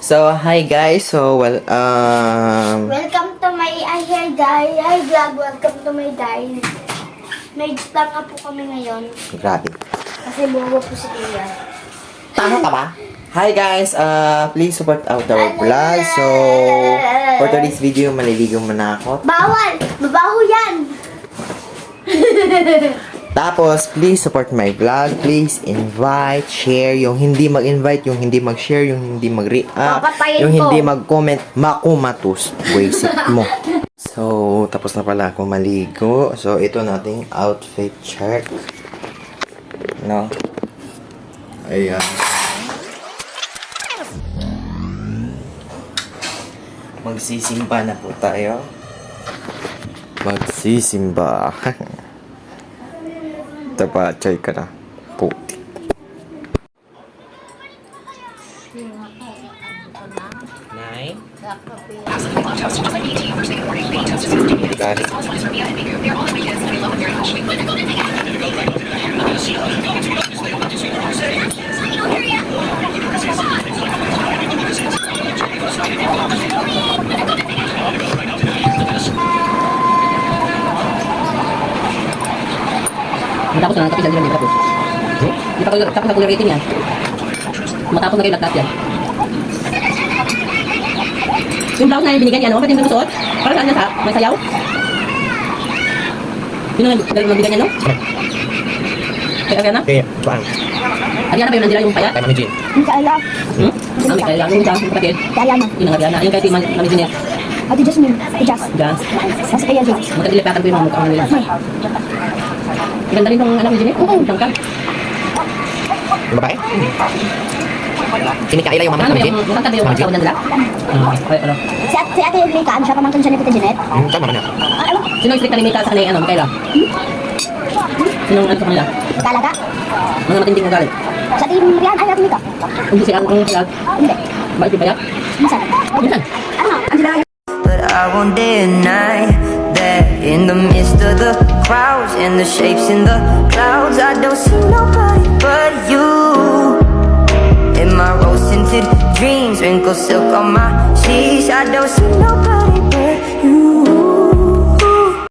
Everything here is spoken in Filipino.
So, hi guys. So, Welcome to my vlog. Welcome to my diary. May tanga po kami ngayon. grabe. Kasi buwa po si Kuya. Tama ka ba? Hi guys, please support out our vlog. So, for today's video, maliligo muna ako. Bawal! Mabaho yan! Tapos, please support my vlog. Please invite, share. Yung hindi mag-invite, yung hindi mag-share, yung hindi mag-react, Papatayin yung ko. hindi mag-comment, makumatus. Wasit mo. So, tapos na pala ako maligo. So, ito nating outfit check. No? Ayan. Magsisimba na po tayo. Magsisimba. Ito pa, chay ka na. Puti. Nine. Got it. Matapos na, tapos na nila tapos. Hindi pa tapos na kung rating yan. Matapos na kayo nagkat yan. Yung blouse na yung binigyan niya, no? Pwede yung susuot? Para saan yan sa? May sayaw? Yun ang nabigyan niya, no? Kaya Ariana? Okay, bang. Ariana ba yung nandira yung payat? Kay Mami Jean. Yung kaila. May kaya lang yung isa, yung kapatid. Kaya na. Yun ang Ariana. Yung kay si Mami Jean niya. Ate Jasmine. Ate Jas. Gas. Kasi kaya Jas. Magkadilipatan ko yung mga mukha nila. Ganda rin yung anak ni Jean, eh. Ang ka. Yung babae? Si Mikaela yung mama Ano ni ba Jean. yung kanta ba yung asawa nila? Okay, ano? Si Ate Rika, ano siya pamangkin siya ni Tita Jeanette? Tama na. Ano? Sino yung strict na limita sa kanila, ano, Mikaela? Sino ang ano sa kanila? Talaga? Mga matinding magalit. Sa Team Rian, ay Ate Mika. Hindi sila ang sila. Hindi. Bakit yung payat? Minsan. Minsan. Ano? Angela. But I won't deny that in the midst of the crowds and the shapes in the clouds, I don't see nobody but you. In my rose tinted dreams, wrinkled silk on my sheets, I don't see nobody